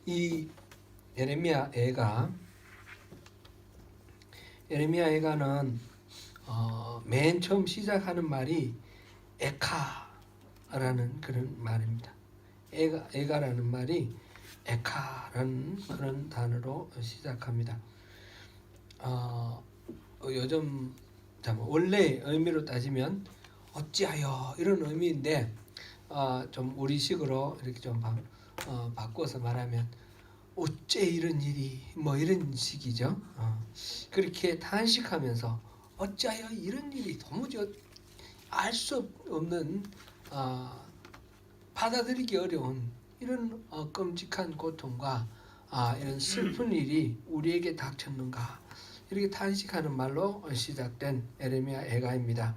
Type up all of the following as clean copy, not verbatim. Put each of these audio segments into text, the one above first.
이 예레미야 애가는 맨 처음 시작하는 말이 에카라는 그런 말입니다. 애가라는 말이 에카라는 그런 단어로 시작합니다. 요즘 원래 의미로 따지면 어찌하여 이런 의미인데 좀 우리식으로 이렇게 좀 바꿔서 말하면 어째 이런 일이 뭐 이런 식이죠. 그렇게 탄식하면서 어찌하여 이런 일이 도무지 알 수 없는 받아들이기 어려운 이런 끔찍한 고통과 이런 슬픈 일이 우리에게 닥쳤는가 이렇게 탄식하는 말로 시작된 에레미야 애가입니다.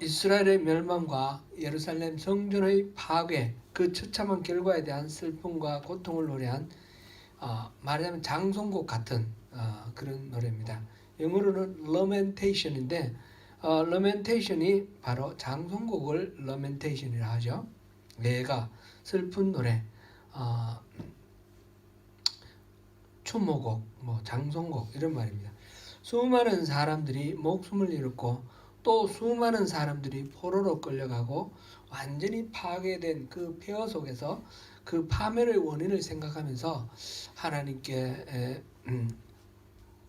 이스라엘의 멸망과 예루살렘 성전의 파괴 그 처참한 결과에 대한 슬픔과 고통을 노래한 말하자면 장송곡 같은 그런 노래입니다. 영어로는 lamentation인데 lamentation이 바로 장송곡을 lamentation이라 하죠. 애가 슬픈 노래, 추모곡, 장송곡 이런 말입니다. 수많은 사람들이 목숨을 잃었고 또 수많은 사람들이 포로로 끌려가고 완전히 파괴된 그 폐허 속에서 그 파멸의 원인을 생각하면서 하나님께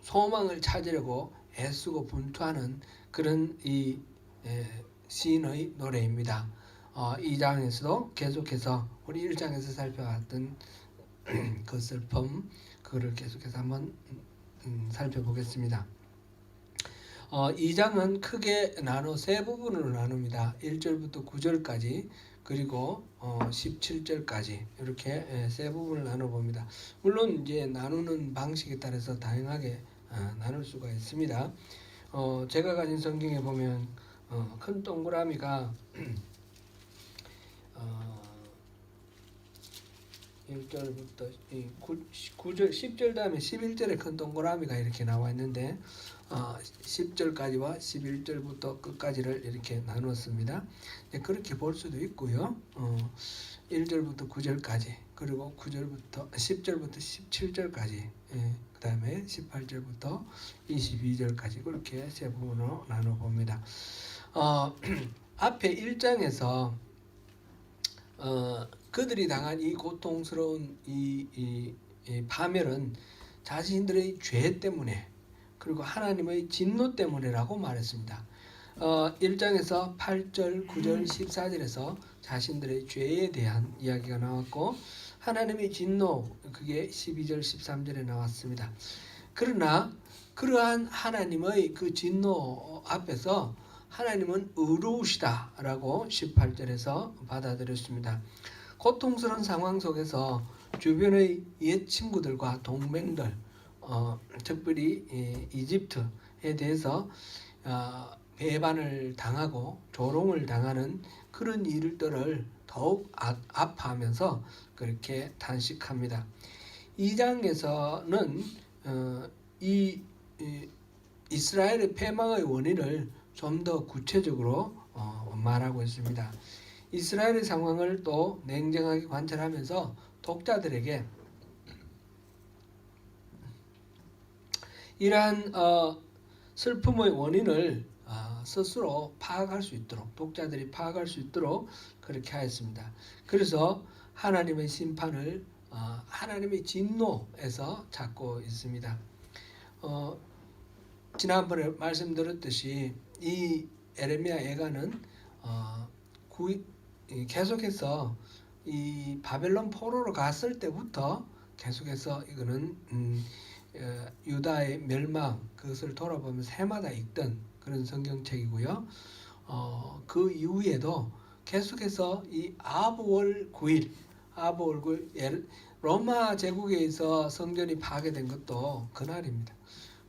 소망을 찾으려고 애쓰고 분투하는 그런 이 시인의 노래입니다. 2장에서도 계속해서 우리 1장에서 살펴봤던 그 슬픔 그거를 계속해서 한번 살펴보겠습니다. 2장은 크게 나눠 세 부분으로 나눕니다. 1절부터 9절까지 그리고 17절까지 이렇게 세 부분을 나눠봅니다. 물론 이제 나누는 방식에 따라서 다양하게 나눌 수가 있습니다. 제가 가진 성경에 보면 큰 동그라미가 1절부터 9절, 10절 다음에 11절에 큰 동그라미가 이렇게 나와 있는데 10절까지와 11절부터 끝까지를 이렇게 나눴습니다. 그렇게 볼 수도 있고요. 1절부터 9절까지 그리고 10절부터 17절까지 그 다음에 18절부터 22절까지 그렇게 세 부분으로 나눠봅니다. 앞에 1장에서 그들이 당한 이 고통스러운 이 파멸은 자신들의 죄 때문에 그리고 하나님의 진노 때문이라고 말했습니다. 1장에서 8절, 9절, 14절에서 자신들의 죄에 대한 이야기가 나왔고 하나님의 진노 그게 12절, 13절에 나왔습니다. 그러나 그러한 하나님의 그 진노 앞에서 하나님은 의로우시다라고 18절에서 받아들였습니다. 고통스러운 상황 속에서 주변의 옛 친구들과 동맹들, 특별히 이집트에 대해서 배반을 당하고 조롱을 당하는 그런 일들을 더욱 아파하면서 그렇게 탄식합니다. 2장에서는 이 이스라엘의 패망의 원인을 좀 더 구체적으로 말하고 있습니다. 이스라엘의 상황을 또 냉정하게 관찰하면서 독자들에게 이러한 슬픔의 원인을 스스로 파악할 수 있도록 독자들이 파악할 수 있도록 그렇게 하였습니다. 그래서 하나님의 심판을 하나님의 진노에서 찾고 있습니다. 지난번에 말씀드렸듯이 이 에레미야 애가는 계속해서 이 바벨론 포로로 갔을 때부터 계속해서 이거는 유다의 멸망 그것을 돌아보면서 해마다 읽던 그런 성경책이고요. 그 이후에도 계속해서 이 아브월 9일 로마 제국에서 성전이 파괴된 것도 그날입니다.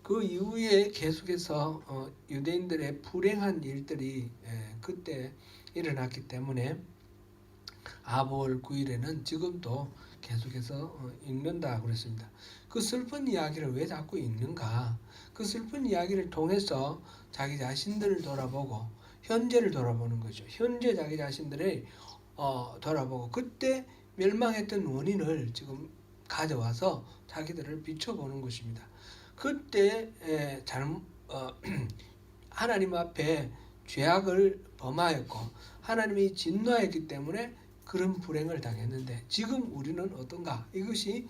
그 이후에 계속해서 유대인들의 불행한 일들이 그때 일어났기 때문에 아브월 9일에는 지금도 계속해서 읽는다 그랬습니다. 그 슬픈 이야기를 왜 자꾸 읽는가? 그 슬픈 이야기를 통해서 자기 자신들을 돌아보고 현재를 돌아보는 거죠. 현재 자기 자신들을 돌아보고 그때 멸망했던 원인을 지금 가져와서 자기들을 비춰보는 것입니다. 그때 하나님 앞에 죄악을 범하였고 하나님이 진노했기 때문에 그런 불행을 당했는데 지금 우리는 어떤가? 이것이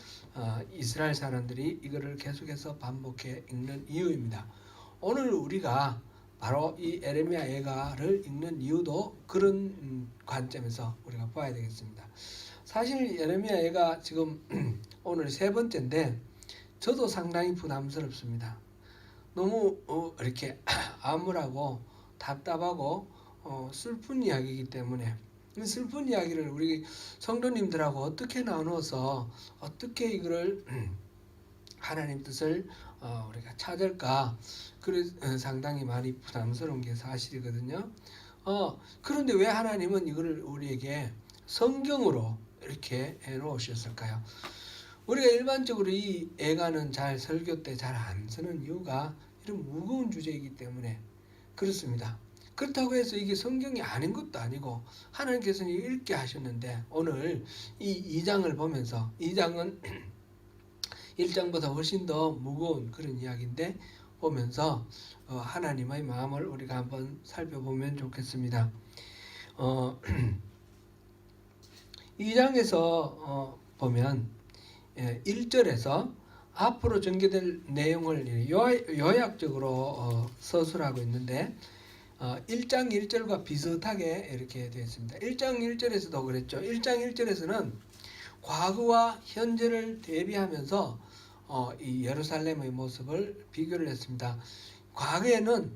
이스라엘 사람들이 이거를 계속해서 반복해 읽는 이유입니다. 오늘 우리가 바로 이 에레미야 애가를 읽는 이유도 그런 관점에서 우리가 봐야 되겠습니다. 사실 에레미야 애가 지금 오늘 세 번째인데 저도 상당히 부담스럽습니다. 너무 이렇게 암울하고 답답하고 슬픈 이야기이기 때문에 슬픈 이야기를 우리 성도님들하고 어떻게 나누어서 어떻게 이거를 하나님 뜻을 우리가 찾을까, 그래 상당히 많이 부담스러운 게 사실이거든요. 그런데 왜 하나님은 이거를 우리에게 성경으로 이렇게 해놓으셨을까요? 우리가 일반적으로 이 애가는 잘 설교 때 잘 안 쓰는 이유가 이런 무거운 주제이기 때문에 그렇습니다. 그렇다고 해서 이게 성경이 아닌 것도 아니고 하나님께서는 읽게 하셨는데 오늘 이 2장을 보면서 2장은 1장보다 훨씬 더 무거운 그런 이야기인데 보면서 하나님의 마음을 우리가 한번 살펴보면 좋겠습니다. 2장에서 보면 1절에서 앞으로 전개될 내용을 요약적으로 서술하고 있는데 1장 1절과 비슷하게 이렇게 되어 있습니다. 1장 1절에서도 그랬죠. 1장 1절에서는 과거와 현재를 대비하면서 이 예루살렘의 모습을 비교를 했습니다. 과거에는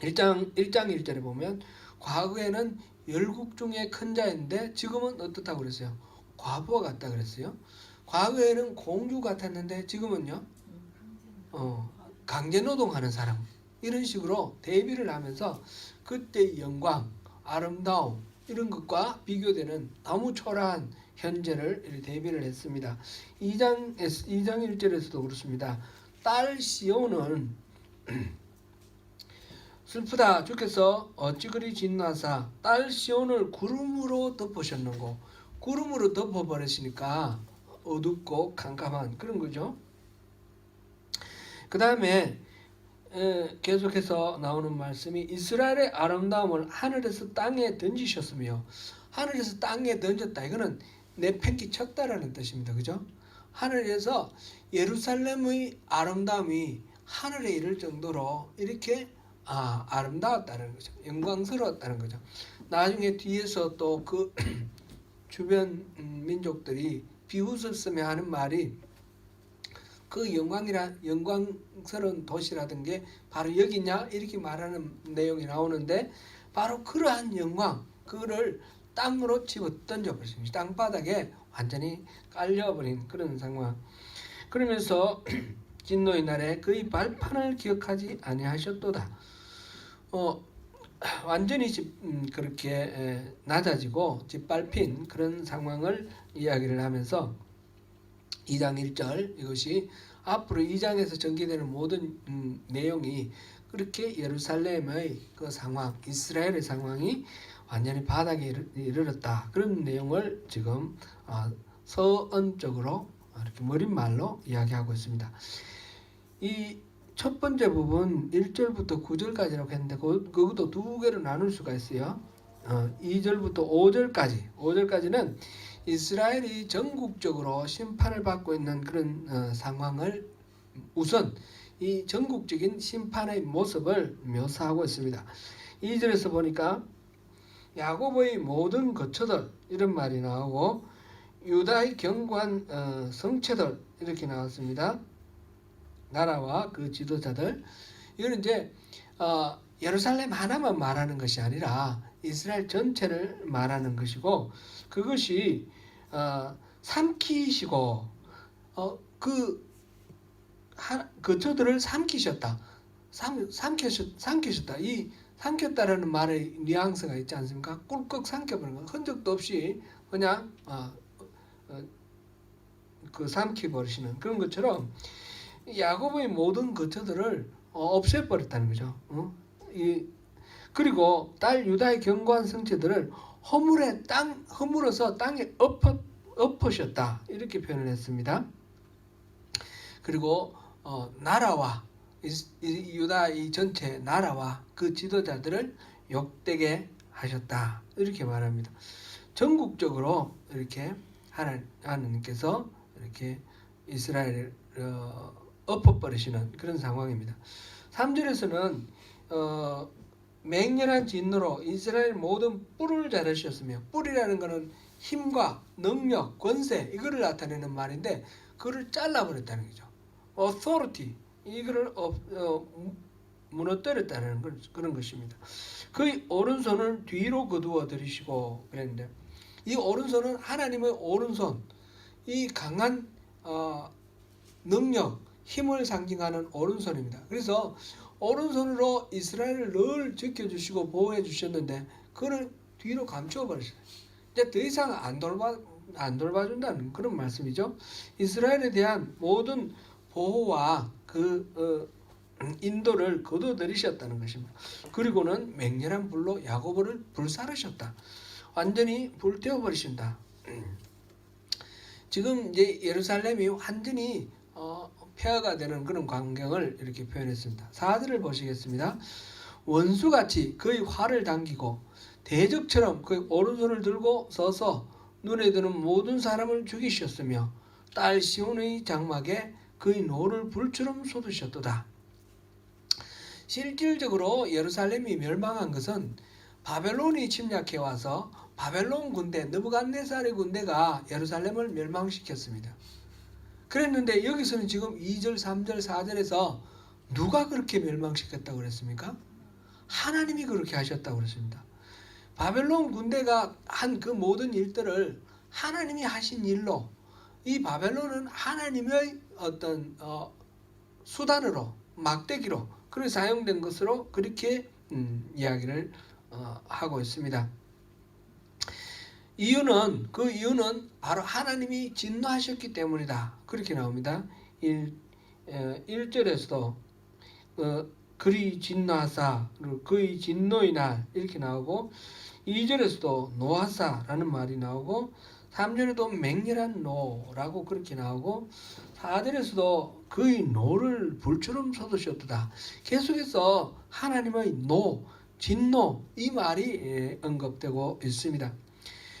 1장 1절에 보면 과거에는 열국 중에 큰 자였는데 지금은 어떻다고 그랬어요? 과부와 같다 그랬어요. 과거에는 공주 같았는데 지금은요 강제노동하는 사람, 이런 식으로 대비를 하면서 그때 영광, 아름다움 이런 것과 비교되는 너무 초라한 현재를 대비를 했습니다. 2장 1절에서도 그렇습니다. 딸 시온은 슬프다, 주께서 어찌 그리 진노하사 딸 시온을 구름으로 덮으셨는고. 구름으로 덮어버리시니까 어둡고 캄캄한 그런 거죠. 그 다음에 계속해서 나오는 말씀이 이스라엘의 아름다움을 하늘에서 땅에 던지셨으며, 하늘에서 땅에 던졌다, 이거는 내팽개 쳤다라는 뜻입니다. 그죠? 하늘에서 예루살렘의 아름다움이 하늘에 이를 정도로 이렇게 아름다웠다는 거죠. 영광스러웠다는 거죠. 나중에 뒤에서 또 그 주변 민족들이 비웃었으며 하는 말이 그 영광스러운 도시라든 게 바로 여기냐 이렇게 말하는 내용이 나오는데 바로 그러한 영광, 그거를 땅으로 집어 던져버렸습니다. 땅바닥에 완전히 깔려버린 그런 상황. 그러면서 진노의 날에 그의 발판을 기억하지 아니하셨도다. 완전히 그렇게 낮아지고 짓밟힌 그런 상황을 이야기를 하면서 2장 1절, 이것이 앞으로 2장에서 전개되는 모든 내용이 그렇게 예루살렘의 그 상황, 이스라엘의 상황이 완전히 바닥에 이르렀다, 그런 내용을 지금 서언적으로 이렇게 머릿말로 이야기하고 있습니다. 이 첫 번째 부분 1절부터 9절까지라고 했는데 그것도 두 개로 나눌 수가 있어요. 2절부터 5절까지는 이스라엘이 전국적으로 심판을 받고 있는 그런 상황을, 우선 이 전국적인 심판의 모습을 묘사하고 있습니다. 2절에서 보니까 야곱의 모든 거처들 이런 말이 나오고 유다의 견고한 성체들 이렇게 나왔습니다. 나라와 그 지도자들, 이거는 이제 예루살렘 하나만 말하는 것이 아니라 이스라엘 전체를 말하는 것이고, 그것이 삼키시고 그 거처들을 삼키셨다, 삼키셨다. 이 삼켰다라는 말의 뉘앙스가 있지 않습니까? 꿀꺽 삼켜버린 거, 흔적도 없이 그냥 그 삼켜버리시는 그런 것처럼 야곱의 모든 거처들을 없애버렸다는 거죠. 그리고 딸 유다의 견고한 성체들을 허물어서 땅에 엎으셨다 이렇게 표현을 했습니다. 그리고 나라와 유다 이 전체 나라와 그 지도자들을 욕되게 하셨다 이렇게 말합니다. 전국적으로 이렇게 하나님께서 이렇게 이스라엘을 엎어버리시는 그런 상황입니다. 3절에서는 맹렬한 진노로 이스라엘 모든 뿔을 자르셨으며, 뿔이라는 것은 힘과 능력, 권세 이거를 나타내는 말인데 그거를 잘라버렸다는 거죠. authority 이거를 무너뜨렸다는 그런 것입니다. 그의 오른손을 뒤로 거두어 들이시고 그랬는데, 이 오른손은 하나님의 오른손, 이 강한 능력, 힘을 상징하는 오른손입니다. 그래서 오른손으로 이스라엘을 늘 지켜주시고 보호해 주셨는데 그걸 뒤로 감추어 버리셨어요. 이제 더 이상 안 돌봐준다는 그런 말씀이죠. 이스라엘에 대한 모든 보호와 그 인도를 거둬들이셨다는 것입니다. 그리고는 맹렬한 불로 야고보를 불사르셨다. 완전히 불태워버리신다. 지금 이제 예루살렘이 완전히 폐허가 되는 그런 광경을 이렇게 표현했습니다. 4절을 보시겠습니다. 원수같이 그의 활을 당기고 대적처럼 그의 오른손을 들고 서서 눈에 드는 모든 사람을 죽이셨으며 딸 시온의 장막에 그의 노를 불처럼 쏟으셨도다. 실질적으로 예루살렘이 멸망한 것은 바벨론이 침략해 와서 바벨론 군대, 느부갓네살의 군대가 예루살렘을 멸망시켰습니다. 그랬는데 여기서는 지금 2절, 3절, 4절에서 누가 그렇게 멸망시켰다고 그랬습니까? 하나님이 그렇게 하셨다고 그랬습니다. 바벨론 군대가 한 그 모든 일들을 하나님이 하신 일로, 이 바벨론은 하나님의 어떤 수단으로, 막대기로 그렇게 사용된 것으로 그렇게 이야기를 하고 있습니다. 그 이유는 바로 하나님이 진노하셨기 때문이다. 그렇게 나옵니다. 1절에서도 그리 진노하사, 그의 진노의 날 이렇게 나오고, 2절에서도 노하사라는 말이 나오고, 3절에도 맹렬한 노라고 그렇게 나오고, 4절에서도 그의 노를 불처럼 쏟으셨도다. 계속해서 하나님의 노, 진노 이 말이 언급되고 있습니다.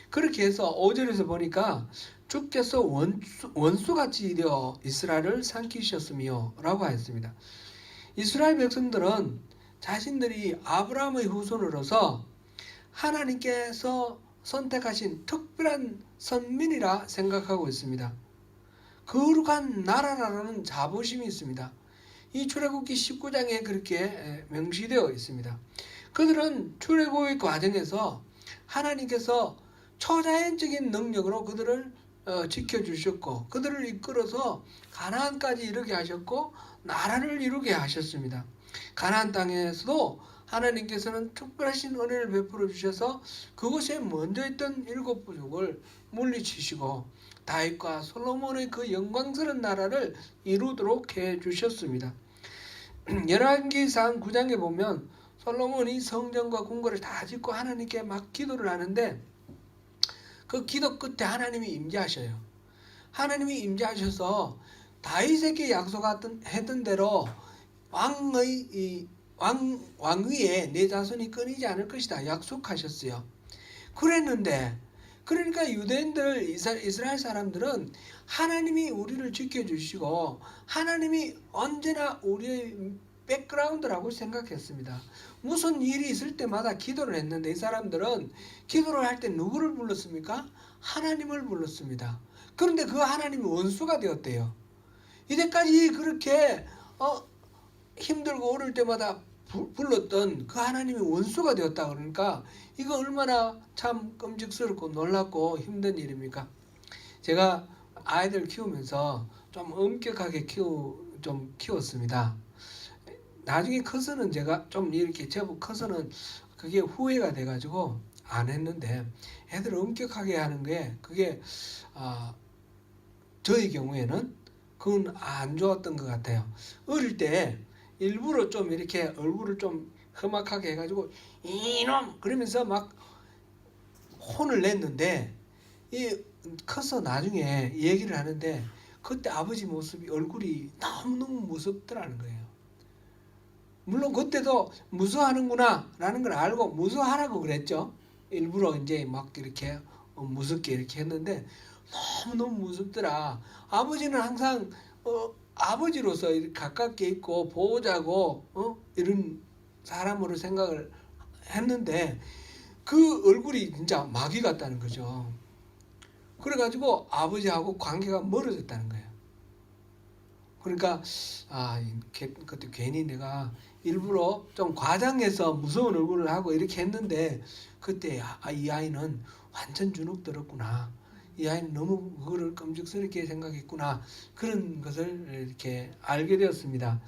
그렇게 해서 5절에서 보니까 주께서 원수같이 되어 이스라엘을 삼키셨으며 라고 하였습니다. 이스라엘 백성들은 자신들이 아브라함의 후손으로서 하나님께서 선택하신 특별한 선민이라 생각하고 있습니다. 거룩한 나라라는 자부심이 있습니다. 이 출애굽기 19장에 그렇게 명시되어 있습니다. 그들은 출애굽의 과정에서 하나님께서 초자연적인 능력으로 그들을 지켜주셨고 그들을 이끌어서 가나안까지 이르게 하셨고 나라를 이루게 하셨습니다. 가나안 땅에서도 하나님께서는 특별하신 은혜를 베풀어 주셔서 그곳에 먼저 있던 7부족을 물리치시고 다윗과 솔로몬의 그 영광스러운 나라를 이루도록 해주셨습니다. 열왕기상 9장에 보면 솔로몬이 성전과 궁궐을 다 짓고 하나님께 막 기도를 하는데 그 기도 끝에 하나님이 임재하셔요. 하나님이 임재하셔서 다윗에게 약속했던 대로 왕위에 내 자손이 끊이지 않을 것이다 약속하셨어요. 그랬는데 그러니까 유대인들 이스라엘 사람들은 하나님이 우리를 지켜주시고 하나님이 언제나 우리의 백그라운드라고 생각했습니다. 무슨 일이 있을 때마다 기도를 했는데 이 사람들은 기도를 할 때 누구를 불렀습니까? 하나님을 불렀습니다. 그런데 그 하나님이 원수가 되었대요. 이때까지 그렇게 힘들고 어려울 때마다 불렀던 그 하나님이 원수가 되었다. 그러니까 이거 얼마나 참 끔찍스럽고 놀랍고 힘든 일입니까? 제가 아이들 키우면서 좀 엄격하게 키웠습니다. 나중에 커서는 제가 좀 이렇게 제법 커서는 그게 후회가 돼가지고 안 했는데 애들 엄격하게 하는 게 그게 저의 경우에는 그건 안 좋았던 것 같아요. 어릴 때 일부러 좀 이렇게 얼굴을 좀 험악하게 해가지고 이놈 그러면서 막 혼을 냈는데 이 커서 나중에 얘기를 하는데 그때 아버지 모습이 얼굴이 너무너무 무섭더라는 거예요. 물론 그때도 무서워하는구나 라는 걸 알고 무서워하라고 그랬죠. 일부러 이제 막 이렇게 무섭게 이렇게 했는데 너무너무 무섭더라. 아버지는 항상 아버지로서 이렇게 가깝게 있고 보호자고 이런 사람으로 생각을 했는데 그 얼굴이 진짜 마귀 같다는 거죠. 그래가지고 아버지하고 관계가 멀어졌다는 거예요. 그러니까 그때 괜히 내가 일부러 좀 과장해서 무서운 얼굴을 하고 이렇게 했는데 그때 이 아이는 완전 주눅 들었구나. 이 아이는 너무 그거를 끔찍스럽게 생각했구나. 그런 것을 이렇게 알게 되었습니다.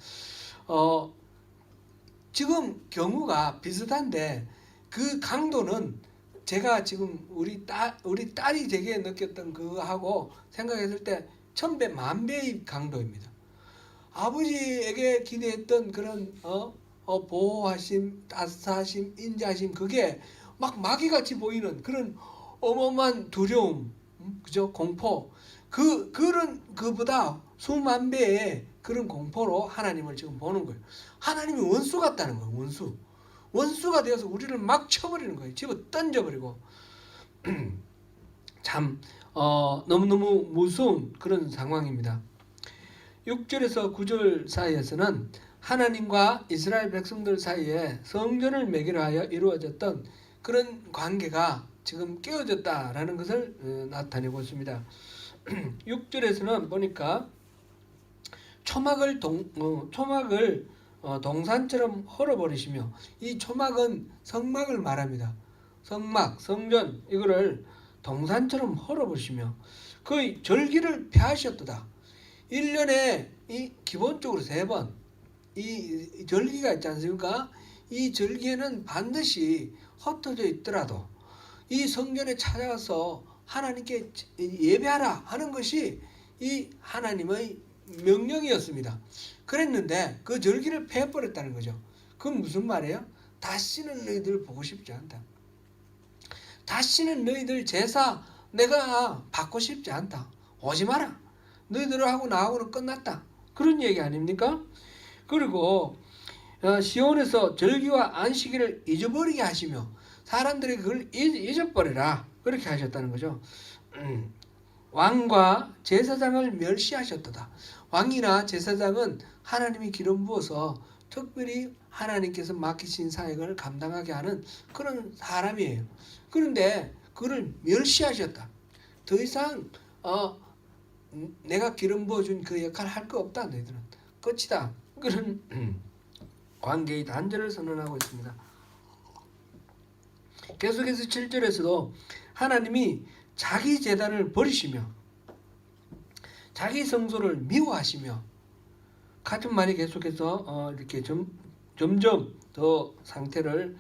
지금 경우가 비슷한데 그 강도는 제가 지금 우리 딸이 제게 느꼈던 그거하고 생각했을 때 1000배, 만배의 강도입니다. 아버지에게 기대했던 그런 보호하심, 따스하심, 인자심 그게 막 마귀같이 보이는 그런 어마어마한 두려움, 그죠? 공포 그런 그보다 수만 배의 그런 공포로 하나님을 지금 보는 거예요. 하나님이 원수 같다는 거예요. 원수가 되어서 우리를 막 쳐버리는 거예요. 집어 던져버리고 참 너무너무 무서운 그런 상황입니다. 6절에서 9절 사이에서는 하나님과 이스라엘 백성들 사이에 성전을 매개로 하여 이루어졌던 그런 관계가 지금 깨어졌다라는 것을 나타내고 있습니다. 6절에서는 보니까 초막을 동산처럼 헐어버리시며, 이 초막은 성막을 말합니다. 성막, 성전 이거를 동산처럼 헐어버리시며 그 절기를 폐하셨도다. 1년에 이 기본적으로 3번 이 절기가 있지 않습니까? 이 절기에는 반드시 흩어져 있더라도 이 성전에 찾아가서 하나님께 예배하라 하는 것이 이 하나님의 명령이었습니다. 그랬는데 그 절기를 폐해버렸다는 거죠. 그건 무슨 말이에요? 다시는 너희들 보고 싶지 않다. 다시는 너희들 제사 내가 받고 싶지 않다. 오지 마라. 너희들하고 나하고는 끝났다. 그런 얘기 아닙니까? 그리고 시온에서 절기와 안식일을 잊어버리게 하시며 사람들이 그걸 잊어버리라 그렇게 하셨다는 거죠. 왕과 제사장을 멸시하셨도다. 왕이나 제사장은 하나님이 기름 부어서 특별히 하나님께서 맡기신 사역을 감당하게 하는 그런 사람이에요. 그런데 그를 멸시하셨다. 더 이상 내가 기름 부어준 그 역할을 할 거 없다. 너희들은 끝이다. 그런 관계의 단절을 선언하고 있습니다. 계속해서 7절에서도 하나님이 자기 제단을 버리시며 자기 성소를 미워하시며 같은 말이 계속해서 이렇게 점점 더 상태를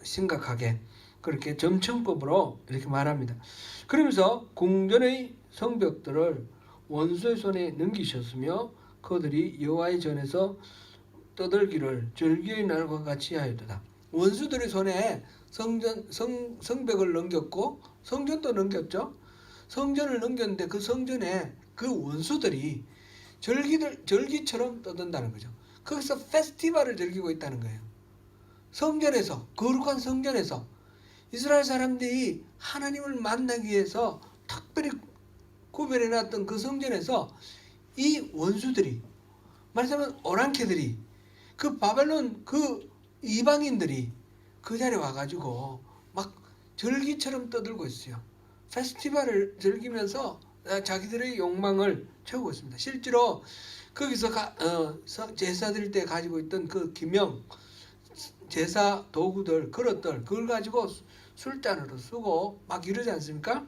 심각하게 그렇게 점층법으로 이렇게 말합니다. 그러면서 궁전의 성벽들을 원수의 손에 넘기셨으며 그들이 여호와의 전에서 떠들기를 절기의 날과 같이 하였도다. 원수들의 손에 성벽을 넘겼고 성전도 넘겼죠. 성전을 넘겼는데 그 성전에 그 원수들이 절기처럼 떠든다는 거죠. 거기서 페스티벌을 즐기고 있다는 거예요. 성전에서, 거룩한 성전에서 이스라엘 사람들이 하나님을 만나기 위해서 특별히 구별해놨던 그 성전에서 이 원수들이, 말하자면 오랑캐들이, 그 바벨론 그 이방인들이 그 자리에 와가지고 막 절기처럼 떠들고 있어요. 페스티벌을 즐기면서 자기들의 욕망을 채우고 있습니다. 실제로 거기서 제사 드릴 때 가지고 있던 그 기명, 제사 도구들, 그릇들, 그걸 가지고 술잔으로 쓰고 막 이러지 않습니까?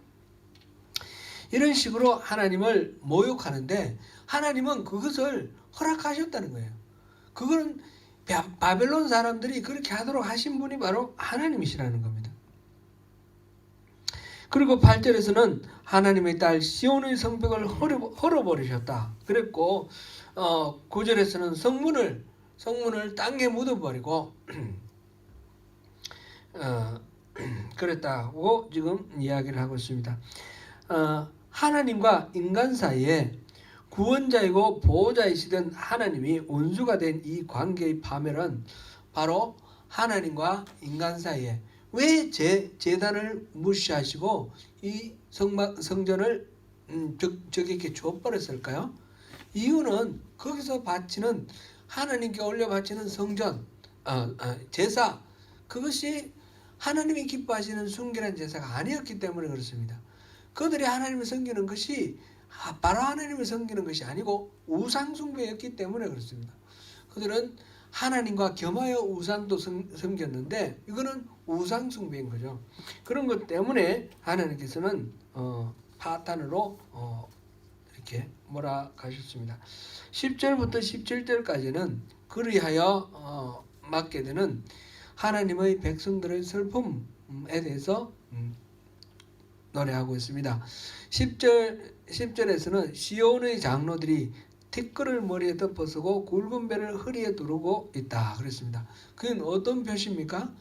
이런 식으로 하나님을 모욕하는데 하나님은 그것을 허락하셨다는 거예요. 그거는 바벨론 사람들이 그렇게 하도록 하신 분이 바로 하나님이시라는 겁니다. 그리고 8절에서는 하나님의 딸 시온의 성벽을 헐어버리셨다 그랬고 9절에서는 성문을 땅에 묻어버리고 그랬다고 지금 이야기를 하고 있습니다. 하나님과 인간 사이에 구원자이고 보호자이시던 하나님이 원수가 된 이 관계의 파멸은 바로 하나님과 인간 사이에 왜 제단을 무시하시고 이 성전을 적에게 줘버렸을까요? 이유는 거기서 바치는 하나님께 올려 바치는 성전, 제사, 그것이 하나님이 기뻐하시는 순결한 제사가 아니었기 때문에 그렇습니다. 그들이 하나님을 섬기는 것이 바로 하나님을 섬기는 것이 아니고 우상 숭배였기 때문에 그렇습니다. 그들은 하나님과 겸하여 우상도 섬겼는데 이거는 우상 숭배인 거죠. 그런 것 때문에 하나님께서는 파탄으로 이렇게 몰아가셨습니다. 10절부터 17절까지는 그리하여 맡게 되는 하나님의 백성들의 슬픔에 대해서 노래하고 있습니다. 10절에서는 시온의 장로들이 티끌을 머리에 덮어쓰고 굵은 배를 허리에 두르고 있다 그랬습니다. 그건 어떤 표시입니까?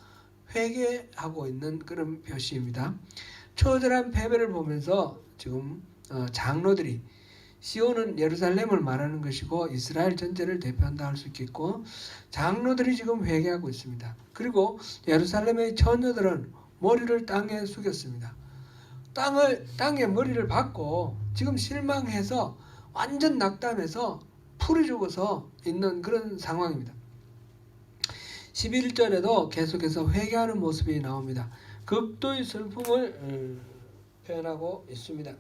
회개하고 있는 그런 표시입니다. 처절한 패배를 보면서 지금 장로들이, 시온은 예루살렘을 말하는 것이고 이스라엘 전체를 대표한다 할 수 있겠고, 장로들이 지금 회개하고 있습니다. 그리고 예루살렘의 처녀들은 머리를 땅에 숙였습니다. 땅에 머리를 박고 지금 실망해서 완전 낙담해서 풀이 죽어서 있는 그런 상황입니다. 11절에도 계속해서 회개하는 모습이 나옵니다. 극도의 슬픔을 표현하고 있습니다.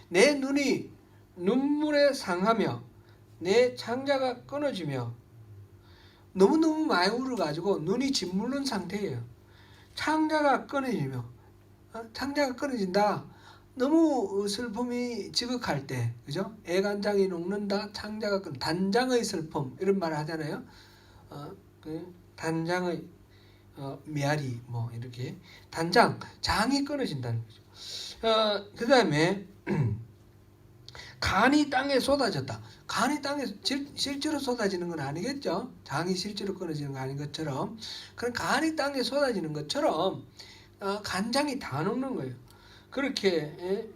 내 눈이 눈물에 상하며 내 창자가 끊어지며, 너무너무 많이 울어가지고 눈이 짓무른 상태예요. 창자가 끊어지며, 창자가 끊어진다. 너무 슬픔이 지극할 때, 그죠? 애간장이 녹는다. 창자가 단장의 슬픔 이런 말 하잖아요. 단장의 메아리 뭐 이렇게 장이 끊어진다는 거죠. 그 다음에 간이 땅에 쏟아졌다. 간이 땅에 실제로 쏟아지는 건 아니겠죠. 장이 실제로 끊어지는 거 아닌 것처럼, 그런 간이 땅에 쏟아지는 것처럼 간장이 다 녹는 거예요. 그렇게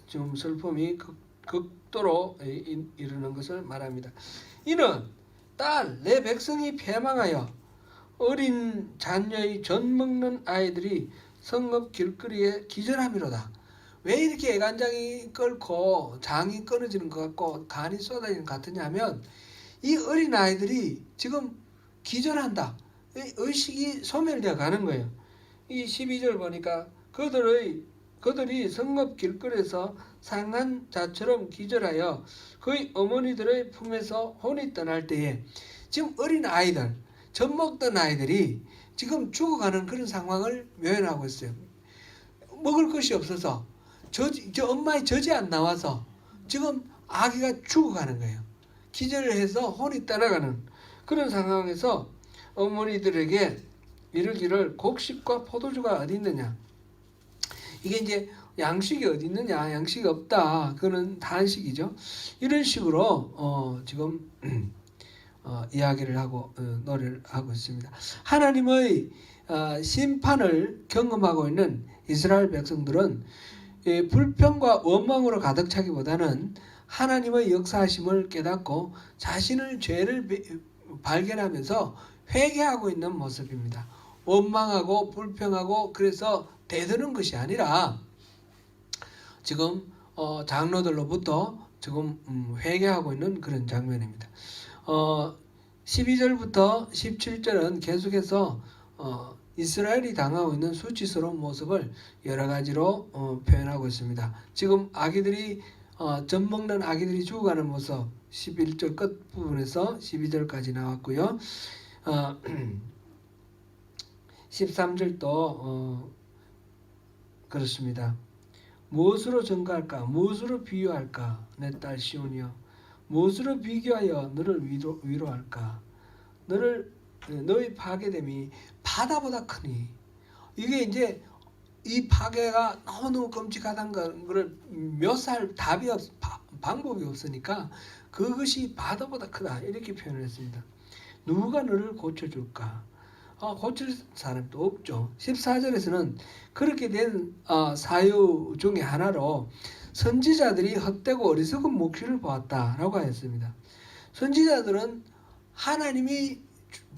좀 슬픔이 극도로 이르는 것을 말합니다. 이는 딸 내 백성이 패망하여 어린 자녀의 젖 먹는 아이들이 성읍 길거리에 기절함이로다. 왜 이렇게 애간장이 끓고 장이 끊어지는 것 같고 간이 쏟아지는 것 같으냐면, 이 어린 아이들이 지금 기절한다. 의식이 소멸되어 가는 거예요. 이 12절 보니까 그들이 성읍 길거리에서 상한 자처럼 기절하여 그의 어머니들의 품에서 혼이 떠날 때에, 지금 어린 아이들, 젖 먹던 아이들이 지금 죽어가는 그런 상황을 묘연하고 있어요. 먹을 것이 없어서 저 엄마의 젖이 안 나와서 지금 아기가 죽어가는 거예요. 기절을 해서 혼이 떠나가는 그런 상황에서 어머니들에게 이르기를 곡식과 포도주가 어디 있느냐. 이게 이제 양식이 어디 있느냐, 양식이 없다, 그는 단식이죠. 이런 식으로 지금 이야기를 하고 노래를 하고 있습니다. 하나님의 심판을 경험하고 있는 이스라엘 백성들은 불평과 원망으로 가득 차기보다는 하나님의 역사하심을 깨닫고 자신의 죄를 발견하면서 회개하고 있는 모습입니다. 원망하고 불평하고 그래서 대드는 것이 아니라 지금 장로들로부터 지금 회개하고 있는 그런 장면입니다. 12절부터 17절은 계속해서 이스라엘이 당하고 있는 수치스러운 모습을 여러 가지로 표현하고 있습니다. 지금 아기들이 젖 먹는 아기들이 죽어가는 모습 11절 끝부분에서 12절까지 나왔고요. 13절도 그렇습니다. 무엇으로 증거할까? 무엇으로 비유할까? 내 딸 시온이여, 무엇으로 비교하여 너를 위로할까? 너의 파괴됨이 바다보다 크니. 이게 이제 이 파괴가 너무너무 끔찍하다는 것을 묘사할 방법이 없으니까 그것이 바다보다 크다 이렇게 표현을 했습니다. 누가 너를 고쳐줄까? 고칠 사람도 없죠. 14절에서는 그렇게 된 사유 중에 하나로 선지자들이 헛되고 어리석은 묵시를 보았다라고 하였습니다. 선지자들은 하나님이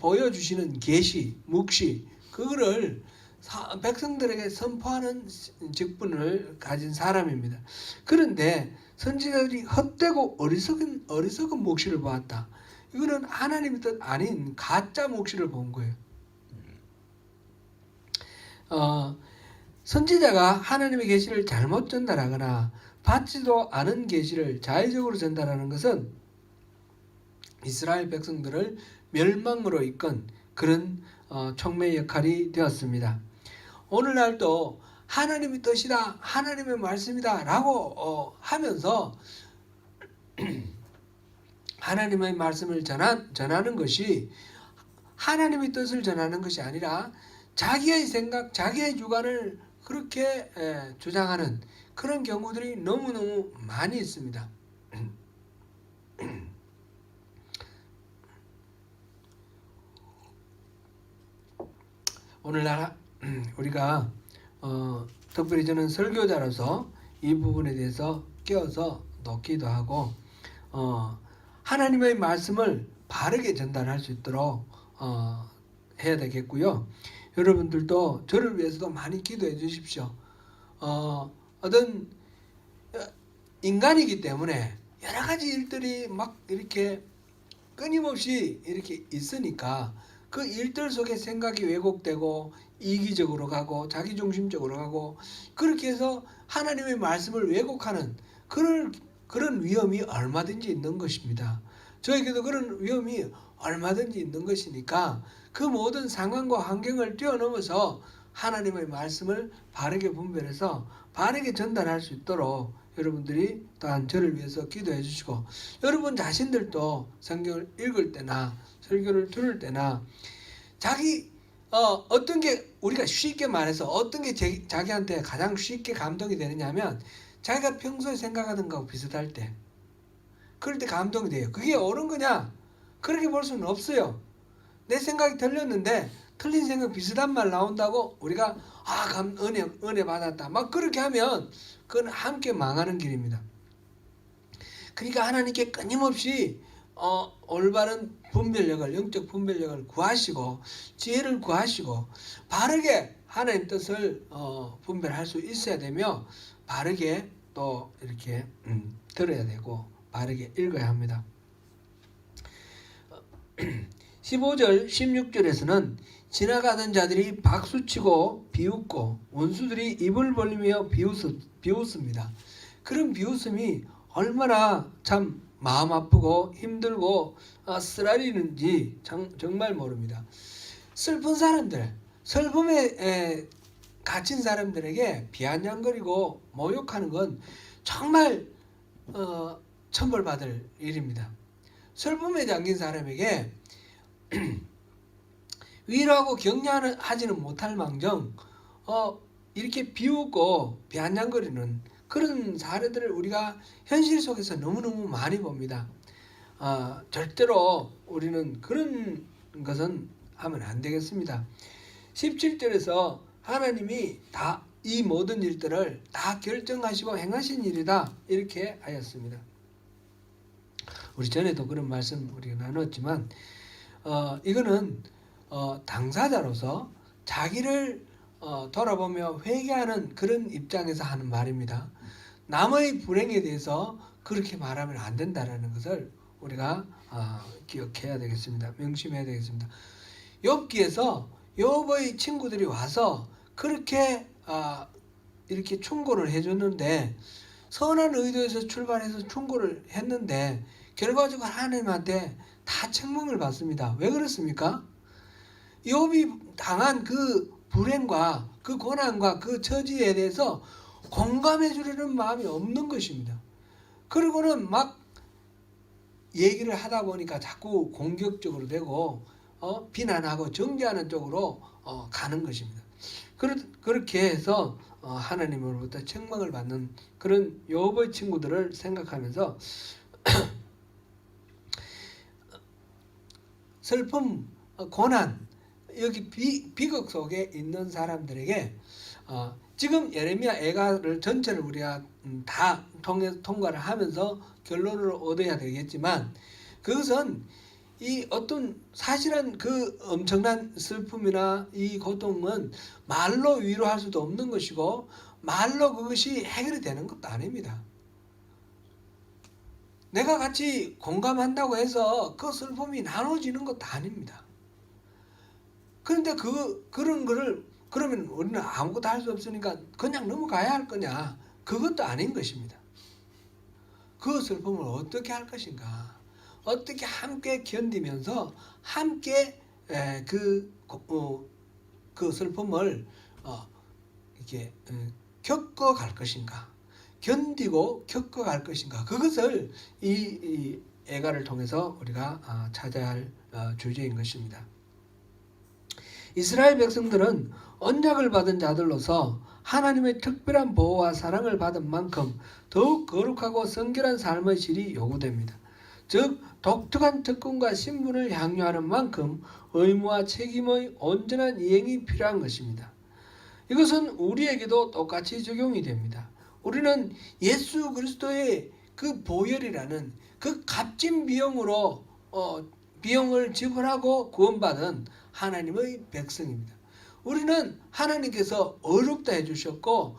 보여주시는 계시, 묵시 그거를 백성들에게 선포하는 직분을 가진 사람입니다. 그런데 선지자들이 헛되고 어리석은 묵시를 보았다. 이거는 하나님의 뜻 아닌 가짜 묵시를 본 거예요. 선지자가 하나님의 계시를 잘못 전달하거나 받지도 않은 계시를 자의적으로 전달하는 것은 이스라엘 백성들을 멸망으로 이끈 그런 촉매 역할이 되었습니다. 오늘날도 하나님의 뜻이다, 하나님의 말씀이다 라고 하면서 하나님의 말씀을 전하는 것이 하나님의 뜻을 전하는 것이 아니라 자기의 생각, 자기의 주관을 그렇게 주장하는 그런 경우들이 너무너무 많이 있습니다. 오늘날 우리가 특별히 저는 설교자로서 이 부분에 대해서 끼어서 넣기도 하고 하나님의 말씀을 바르게 전달할 수 있도록 해야 되겠고요. 여러분들도 저를 위해서도 많이 기도해 주십시오. 어떤 인간이기 때문에 여러 가지 일들이 막 이렇게 끊임없이 이렇게 있으니까 그 일들 속에 생각이 왜곡되고 이기적으로 가고 자기중심적으로 가고 그렇게 해서 하나님의 말씀을 왜곡하는 그런 위험이 얼마든지 있는 것입니다. 저에게도 그런 위험이 얼마든지 있는 것이니까 그 모든 상황과 환경을 뛰어넘어서 하나님의 말씀을 바르게 분별해서 바르게 전달할 수 있도록 여러분들이 또한 저를 위해서 기도해 주시고 여러분 자신들도 성경을 읽을 때나 설교를 들을 때나 어떤 게 우리가 쉽게 말해서 어떤 게 자기한테 가장 쉽게 감동이 되느냐면 자기가 평소에 생각하던 거하고 비슷할 때 그럴 때 감동이 돼요. 그게 옳은 거냐? 그렇게 볼 수는 없어요. 내 생각이 틀렸는데 틀린 생각 비슷한 말 나온다고 우리가 은혜 받았다 막 그렇게 하면 그건 함께 망하는 길입니다. 그러니까 하나님께 끊임없이 올바른 분별력을 영적 분별력을 구하시고 지혜를 구하시고 바르게 하나님 뜻을 분별할 수 있어야 되며 바르게 또 이렇게 들어야 되고 바르게 읽어야 합니다. 15절 16절에서는 지나가던 자들이 박수치고 비웃고 원수들이 입을 벌리며 비웃습니다. 그런 비웃음이 얼마나 참 마음 아프고 힘들고 쓰라리는지 정말 모릅니다. 슬픈 사람들, 슬픔에 갇힌 사람들에게 비아냥거리고 모욕하는 건 정말 천벌받을 일입니다. 슬픔에 잠긴 사람에게 위로하고 격려하지는 못할 망정 이렇게 비웃고 비아냥거리는 그런 사례들을 우리가 현실 속에서 너무너무 많이 봅니다. 절대로 우리는 그런 것은 하면 안 되겠습니다. 17절에서 하나님이 다 이 모든 일들을 다 결정하시고 행하신 일이다 이렇게 하였습니다. 우리 전에도 그런 말씀 우리가 나눴지만 이거는 당사자로서 자기를 돌아보며 회개하는 그런 입장에서 하는 말입니다. 남의 불행에 대해서 그렇게 말하면 안 된다라는 것을 우리가 기억해야 되겠습니다. 명심해야 되겠습니다. 욥기에서 욥의 친구들이 와서 그렇게 이렇게 충고를 해줬는데 선한 의도에서 출발해서 충고를 했는데 결과적으로 하나님한테 다 책망을 받습니다. 왜 그렇습니까? 욥이 당한 그 불행과 그 고난과 그 처지에 대해서 공감해 주려는 마음이 없는 것입니다. 그리고는 막 얘기를 하다 보니까 자꾸 공격적으로 되고 비난하고 정죄하는 쪽으로 가는 것입니다. 그렇게 해서 하나님으로부터 책망을 받는 그런 욥의 친구들을 생각하면서 슬픔, 고난 여기 비극 속에 있는 사람들에게 지금 예레미야 애가를 전체를 우리가 다 통과를 하면서 결론을 얻어야 되겠지만, 그것은 이 어떤 사실은 그 엄청난 슬픔이나 이 고통은 말로 위로할 수도 없는 것이고 말로 그것이 해결이 되는 것도 아닙니다. 내가 같이 공감한다고 해서 그 슬픔이 나눠지는 것도 아닙니다. 그런데 그런 거를 그러면 우리는 아무것도 할 수 없으니까 그냥 넘어가야 할 거냐? 그것도 아닌 것입니다. 그 슬픔을 어떻게 할 것인가? 어떻게 함께 견디면서 함께 그 슬픔을 이렇게 겪어갈 것인가? 견디고 겪어갈 것인가? 그것을 이 애가를 통해서 우리가 찾아야 할 주제인 것입니다. 이스라엘 백성들은 언약을 받은 자들로서 하나님의 특별한 보호와 사랑을 받은 만큼 더욱 거룩하고 성결한 삶의 질이 요구됩니다. 즉 독특한 특권과 신분을 향유하는 만큼 의무와 책임의 온전한 이행이 필요한 것입니다. 이것은 우리에게도 똑같이 적용이 됩니다. 우리는 예수 그리스도의 그 보혈이라는 그 값진 비용으로 비용을 지불하고 구원받은 하나님의 백성입니다. 우리는 하나님께서 어렵다 해주셨고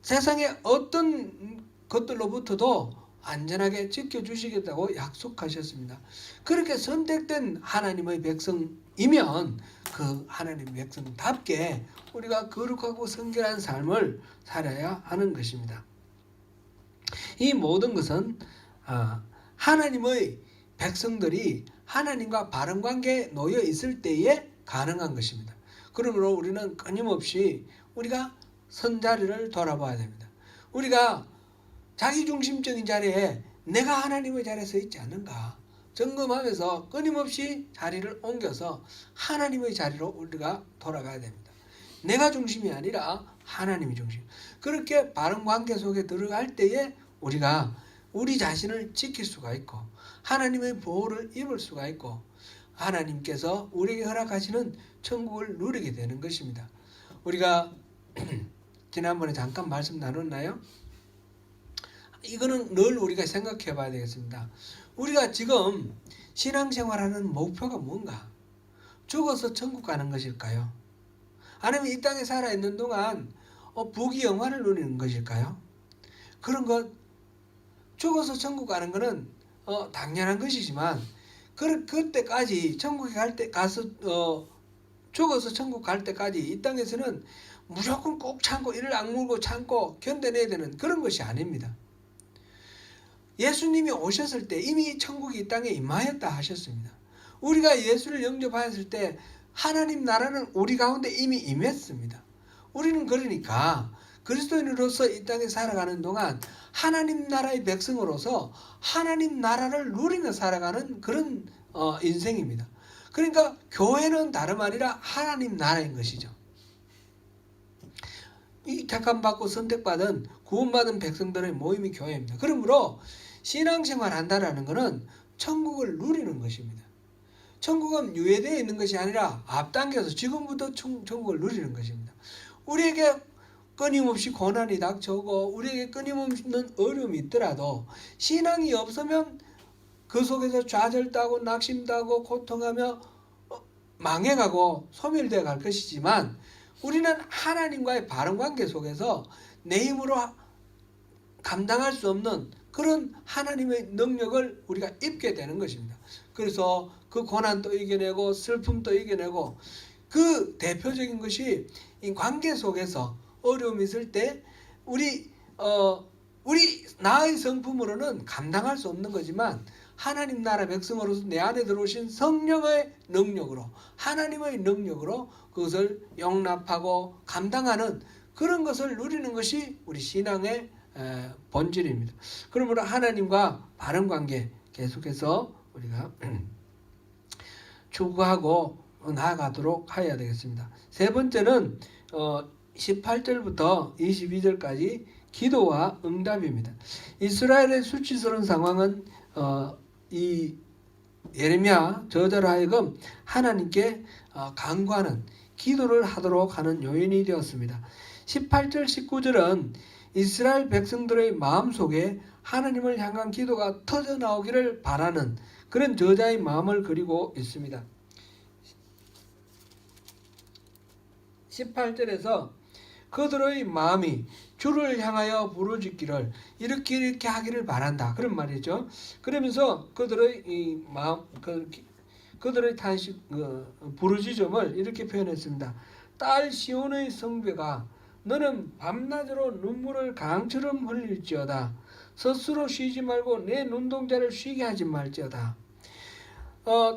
세상의 어떤 것들로부터도 안전하게 지켜주시겠다고 약속하셨습니다. 그렇게 선택된 하나님의 백성이면 그 하나님의 백성답게 우리가 거룩하고 성결한 삶을 살아야 하는 것입니다. 이 모든 것은 하나님의 백성들이 하나님과 바른 관계에 놓여 있을 때에 가능한 것입니다. 그러므로 우리는 끊임없이 우리가 선자리를 돌아봐야 됩니다. 우리가 자기중심적인 자리에 내가 하나님의 자리에 서 있지 않는가 점검하면서 끊임없이 자리를 옮겨서 하나님의 자리로 우리가 돌아가야 됩니다. 내가 중심이 아니라 하나님이 중심. 그렇게 바른 관계 속에 들어갈 때에 우리가 우리 자신을 지킬 수가 있고 하나님의 보호를 입을 수가 있고 하나님께서 우리에게 허락하시는 천국을 누리게 되는 것입니다. 우리가 지난번에 잠깐 말씀 나눴나요? 이거는 늘 우리가 생각해 봐야 되겠습니다. 우리가 지금 신앙생활하는 목표가 뭔가? 죽어서 천국 가는 것일까요? 아니면 이 땅에 살아있는 동안 부귀 영화를 누리는 것일까요? 그런 것, 죽어서 천국 가는 것은 당연한 것이지만 그때까지 천국에 죽어서 천국 갈 때까지 이 땅에서는 무조건 꼭 참고 이를 악물고 참고 견뎌내야 되는 그런 것이 아닙니다. 예수님이 오셨을 때 이미 천국이 이 땅에 임하였다 하셨습니다. 우리가 예수를 영접하였을 때 하나님 나라는 우리 가운데 이미 임했습니다. 우리는 그러니까 그리스도인으로서 이 땅에 살아가는 동안 하나님 나라의 백성으로서 하나님 나라를 누리며 살아가는 그런 인생입니다. 그러니까 교회는 다름 아니라 하나님 나라인 것이죠. 이 택함받고 선택받은 구원받은 백성들의 모임이 교회입니다. 그러므로 신앙생활 한다는 것은 천국을 누리는 것입니다. 천국은 유예되어 있는 것이 아니라 앞당겨서 지금부터 천국을 누리는 것입니다. 우리에게 끊임없이 고난이 닥쳐오고 우리에게 끊임없는 어려움이 있더라도 신앙이 없으면 그 속에서 좌절하고 낙심하고 고통하며 망해가고 소멸되어 갈 것이지만 우리는 하나님과의 바른 관계 속에서 내 힘으로 감당할 수 없는 그런 하나님의 능력을 우리가 입게 되는 것입니다. 그래서 그 고난도 이겨내고 슬픔도 이겨내고 그 대표적인 것이 이 관계 속에서 어려움이 있을 때 우리 나의 성품으로는 감당할 수 없는 거지만 하나님 나라 백성으로서 내 안에 들어오신 성령의 능력으로 하나님의 능력으로 그것을 용납하고 감당하는 그런 것을 누리는 것이 우리 신앙의 본질입니다. 그러므로 하나님과 바른 관계 계속해서 우리가 추구하고 나아가도록 해야 되겠습니다. 세 번째는 18절부터 22절까지 기도와 응답입니다. 이스라엘의 수치스러운 상황은 이 예레미야 저자로 하여금 하나님께 간구하는 기도를 하도록 하는 요인이 되었습니다. 18절 19절은 이스라엘 백성들의 마음속에 하나님을 향한 기도가 터져나오기를 바라는 그런 저자의 마음을 그리고 있습니다. 18절에서 그들의 마음이 주를 향하여 부르짖기를 이렇게 하기를 바란다. 그런 말이죠. 그러면서 그들의 이 마음, 그들의 탄식, 부르짖음을 이렇게 표현했습니다. 딸 시온의 성배가 너는 밤낮으로 눈물을 강처럼 흘릴지어다. 스스로 쉬지 말고 내 눈동자를 쉬게 하지 말지어다.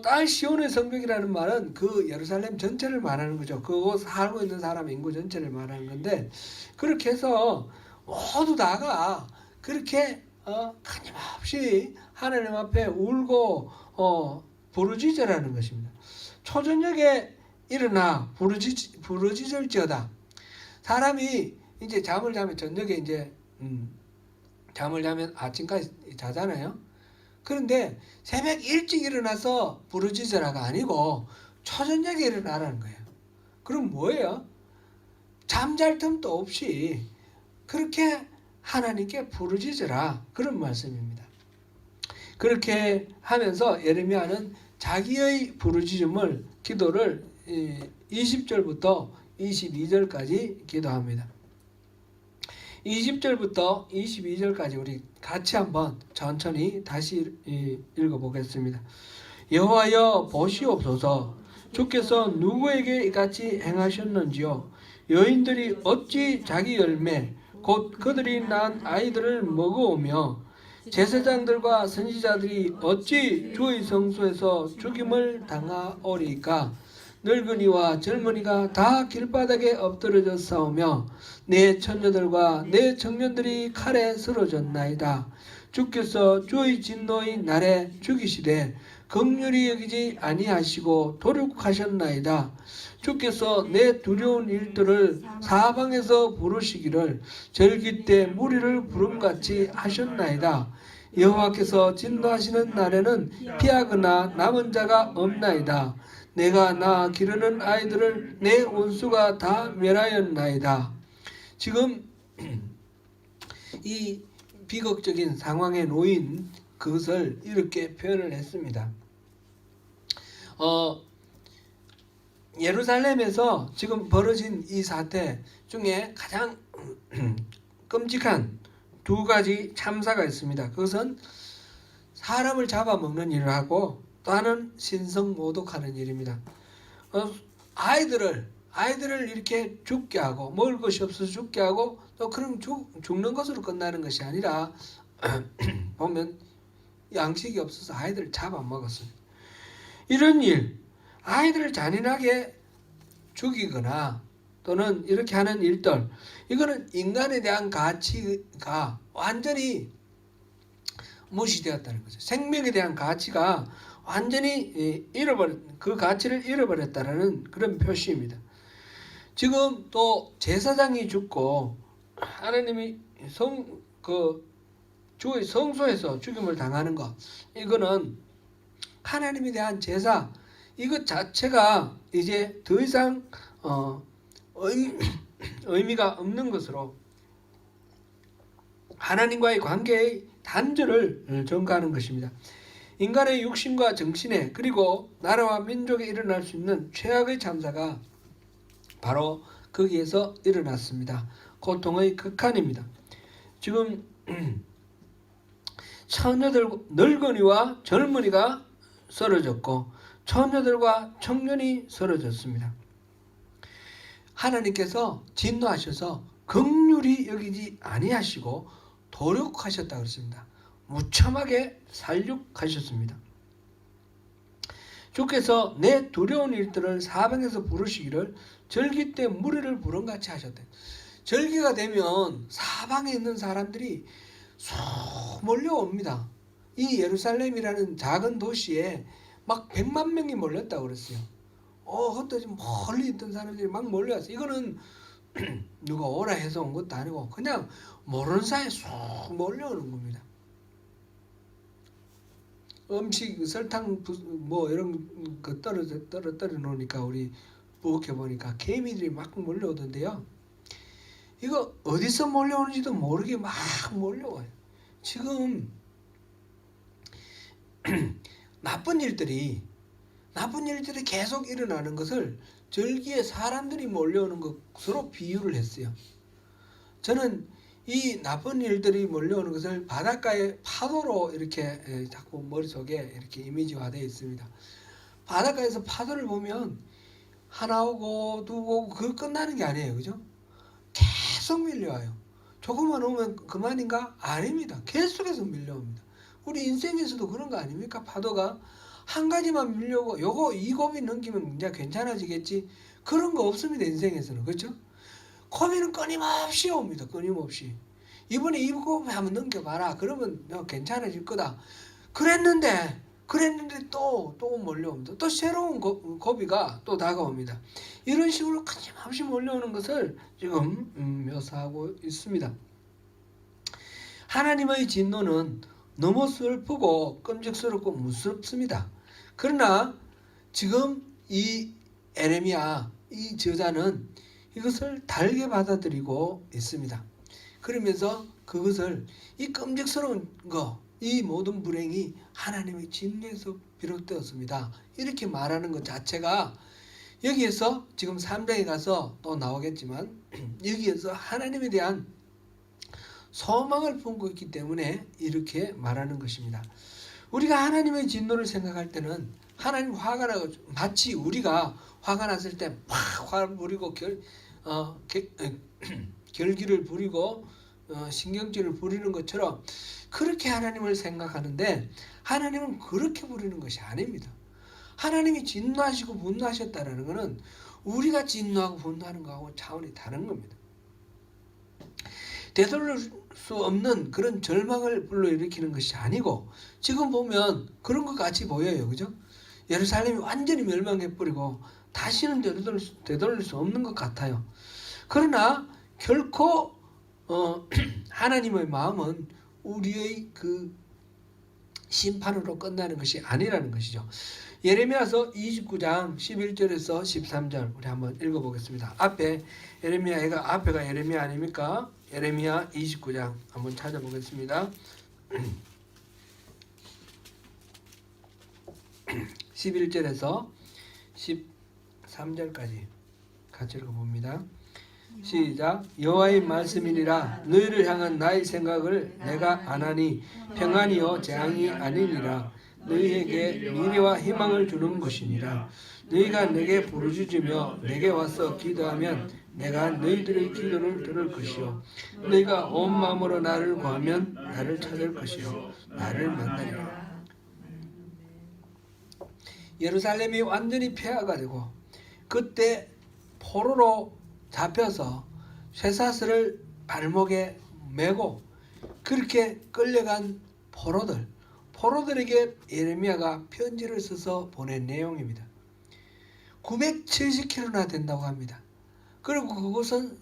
딸 시온의 성벽이라는 말은 그 예루살렘 전체를 말하는 거죠. 그곳 살고 있는 사람 인구 전체를 말하는 건데, 그렇게 해서 모두 다가 그렇게 끊임없이 하나님 앞에 울고 부르짖으라는 것입니다. 초저녁에 일어나 부르짖을지어다. 사람이 이제 잠을 자면 저녁에 이제 잠을 자면 아침까지 자잖아요. 그런데 새벽 일찍 일어나서 부르짖으라가 아니고 초저녁에 일어나라는 거예요. 그럼 뭐예요? 잠잘 틈도 없이 그렇게 하나님께 부르짖으라, 그런 말씀입니다. 그렇게 하면서 예레미야는 자기의 부르짖음을, 기도를 20절부터 22절까지 기도합니다. 20절부터 22절까지 우리 같이 한번 천천히 다시 읽어보겠습니다. 여호와여 보시옵소서. 주께서 누구에게 이같이 행하셨는지요. 여인들이 어찌 자기 열매 곧 그들이 낳은 아이들을 먹어오며 제사장들과 선지자들이 어찌 주의 성소에서 죽임을 당하오리까. 늙은이와 젊은이가 다 길바닥에 엎드러져 싸우며 내 처녀들과 내 청년들이 칼에 쓰러졌나이다. 주께서 주의 진노의 날에 죽이시되 긍휼히 여기지 아니하시고 도륙하셨나이다. 주께서 내 두려운 일들을 사방에서 부르시기를 절기 때 무리를 부름같이 하셨나이다. 여호와께서 진노하시는 날에는 피하거나 남은 자가 없나이다. 내가 낳아 기르는 아이들을 내 원수가 다 멸하였나이다. 지금 이 비극적인 상황에 놓인 그것을 이렇게 표현을 했습니다. 예루살렘에서 지금 벌어진 이 사태 중에 가장 끔찍한 두 가지 참사가 있습니다. 그것은 사람을 잡아먹는 일을 하고 또 하나는 신성모독하는 일입니다. 아이들을 이렇게 죽게 하고 먹을 것이 없어서 죽게 하고 또 그럼 죽는 것으로 끝나는 것이 아니라 보면 양식이 없어서 아이들을 잡아먹었습니다. 이런 일, 아이들을 잔인하게 죽이거나 또는 이렇게 하는 일들, 이거는 인간에 대한 가치가 완전히 무시되었다는 거죠. 생명에 대한 가치가 완전히 그 가치를 잃어버렸다는 그런 표시입니다. 지금 또 제사장이 죽고 하나님이 주의 성소에서 죽임을 당하는 것, 이거는 하나님에 대한 제사, 이것 자체가 이제 더 이상 의미가 없는 것으로 하나님과의 관계의 단절을 전가하는 것입니다. 인간의 육신과 정신에 그리고 나라와 민족에 일어날 수 있는 최악의 참사가 바로 거기에서 일어났습니다. 고통의 극한입니다. 지금 늙은이와 젊은이가 쓰러졌고 처녀들과 청년이 쓰러졌습니다. 하나님께서 진노하셔서 긍휼히 여기지 아니하시고 도륙하셨다 그랬습니다. 무참하게 살육하셨습니다. 주께서 내 두려운 일들을 사방에서 부르시기를 절기 때 무리를 부름같이 하셨대. 절기가 되면 사방에 있는 사람들이 쏙 몰려옵니다. 이 예루살렘이라는 작은 도시에 막 100만 명이 몰렸다고 그랬어요. 헛되지 멀리 있던 사람들이 막 몰려왔어요. 이거는 누가 오라 해서 온 것도 아니고 그냥 모르는 사이에 쏙 몰려오는 겁니다. 음식 설탕 뭐 이런 거 떨어 놓으니까 우리 부엌에 보니까 개미들이 막 몰려오던데요. 이거 어디서 몰려오는지도 모르게 막 몰려와요. 지금 나쁜 일들이 계속 일어나는 것을 절기에 사람들이 몰려오는 것으로 비유를 했어요. 저는 이 나쁜 일들이 몰려오는 것을 바닷가의 파도로 이렇게 자꾸 머릿속에 이렇게 이미지화되어 있습니다. 바닷가에서 파도를 보면 하나 오고 두 오고 그거 끝나는 게 아니에요. 그죠? 계속 밀려와요. 조금만 오면 그만인가? 아닙니다. 계속해서 밀려옵니다. 우리 인생에서도 그런 거 아닙니까? 파도가 한 가지만 밀려오고 이 고비 넘기면 이제 괜찮아지겠지. 그런 거 없습니다. 인생에서는. 그렇죠? 고비는 끊임없이 옵니다. 끊임없이. 이번에 이 고비 한번 넘겨봐라. 그러면 괜찮아질 거다. 그랬는데 또 몰려옵니다. 또 새로운 고비가 또 다가옵니다. 이런 식으로 끊임없이 몰려오는 것을 지금 묘사하고 있습니다. 하나님의 진노는 너무 슬프고 끔찍스럽고 무섭습니다. 그러나 지금 이 에레미야 이 저자는 이것을 달게 받아들이고 있습니다. 그러면서 그것을 이 끔찍스러운 거, 이 모든 불행이 하나님의 진노에서 비롯되었습니다. 이렇게 말하는 것 자체가 여기에서 지금 3장에 가서 또 나오겠지만 여기에서 하나님에 대한 소망을 품고 있기 때문에 이렇게 말하는 것입니다. 우리가 하나님의 진노를 생각할 때는 하나님 화가 나고 마치 우리가 화가 났을 때 막 화를 부리고 결기를 부리고 신경질을 부리는 것처럼 그렇게 하나님을 생각하는데 하나님은 그렇게 부리는 것이 아닙니다. 하나님이 진노하시고 분노하셨다는 것은 우리가 진노하고 분노하는 것하고 차원이 다른 겁니다. 되돌릴 수 없는 그런 절망을 불러일으키는 것이 아니고 지금 보면 그런 것 같이 보여요. 그죠? 예루살렘이 완전히 멸망해버리고 다시는 되돌릴 수 없는 것 같아요. 그러나 결코 하나님의 마음은 우리의 그 심판으로 끝나는 것이 아니라는 것이죠. 예레미야서 29장 11절에서 13절 우리 한번 읽어보겠습니다. 앞에가 예레미야 아닙니까? 예레미야 29장 한번 찾아보겠습니다. 11절에서 13절까지 같이 읽어봅니다. 시작. 여호와의 말씀이니라. 너희를 향한 나의 생각을 내가 아나니 평안이요 재앙이 아니니라. 너희에게 미래와 희망을 주는 것이니라. 너희가 내게 부르짖으며 내게 와서 기도하면 내가 너희들의 기도를 들을 것이요 너희가 온 마음으로 나를 구하면 나를 찾을 것이요 나를 만나리라. 예루살렘이 완전히 폐하가 되고 그때 포로로 잡혀서 쇠사슬을 발목에 메고 그렇게 끌려간 포로들에게 예레미야가 편지를 써서 보낸 내용입니다. 970km나 된다고 합니다. 그리고 그곳은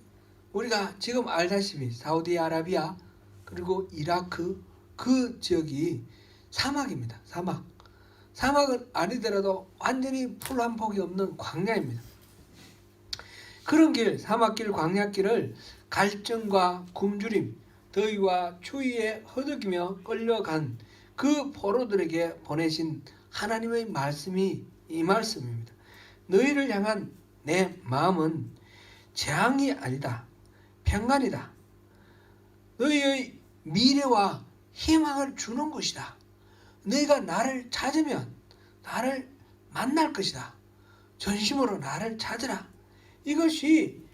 우리가 지금 알다시피 사우디아라비아 그리고 이라크 그 지역이 사막입니다. 사막은 아니더라도 완전히 풀 한 폭이 없는 광야입니다. 그런 사막길, 광야길을 갈증과 굶주림, 더위와 추위에 허덕이며 끌려간 그 포로들에게 보내신 하나님의 말씀이 이 말씀입니다. 너희를 향한 내 마음은 재앙이 아니다. 평안이다. 너희의 미래와 희망을 주는 것이다. 너희가 나를 찾으면 나를 만날 것이다. 전심으로 나를 찾으라. 이것이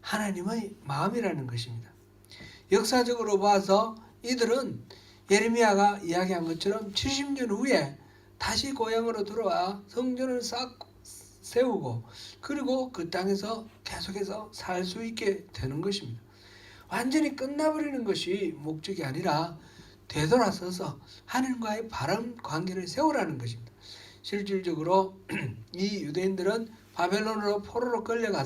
하나님의 마음이라는 것입니다. 역사적으로 봐서 이들은 예레미야가 이야기한 것처럼 70년 후에 다시 고향으로 돌아와 성전을 세우고 그리고 그 땅에서 계속해서 살 수 있게 되는 것입니다. 완전히 끝나버리는 것이 목적이 아니라 되돌아서서 하나님과의 바른 관계를 세우라는 것입니다. 실질적으로 이 유대인들은 바벨론으로 포로로 끌려간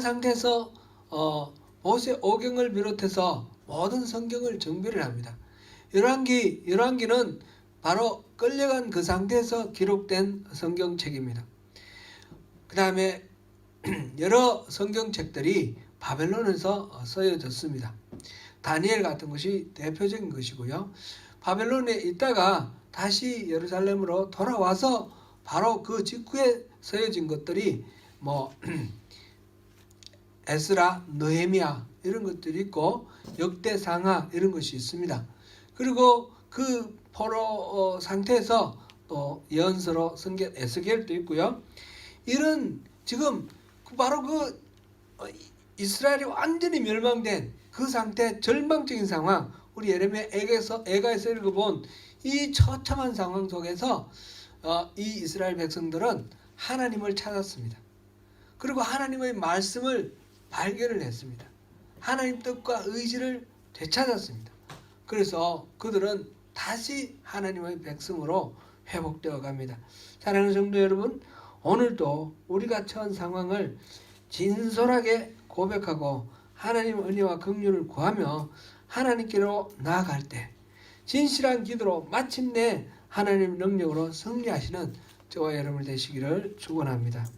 상태에서 모세 오경을 비롯해서 모든 성경을 정비를 합니다. 열왕기는 바로 끌려간 그 상태에서 기록된 성경책입니다. 그 다음에 여러 성경책들이 바벨론에서 쓰여졌습니다. 다니엘 같은 것이 대표적인 것이고요. 바벨론에 있다가 다시 예루살렘으로 돌아와서 바로 그 직후에 쓰여진 것들이 뭐 에스라, 느헤미야 이런 것들이 있고 역대상하 이런 것이 있습니다. 그리고 그 포로 상태에서 또 예언서로 성경 에스겔도 있고요. 이런 지금 바로 그 이스라엘이 완전히 멸망된 그 상태, 절망적인 상황, 우리 예레미야 애가에서 읽어본 이 처참한 상황 속에서 이 이스라엘 백성들은 하나님을 찾았습니다. 그리고 하나님의 말씀을 발견을 했습니다. 하나님 뜻과 의지를 되찾았습니다. 그래서 그들은 다시 하나님의 백성으로 회복되어 갑니다. 사랑하는 성도 여러분, 오늘도 우리가 처한 상황을 진솔하게 고백하고 하나님의 은혜와 긍휼을 구하며 하나님께로 나아갈 때 진실한 기도로 마침내 하나님의 능력으로 승리하시는 저와 여러분 되시기를 축원합니다.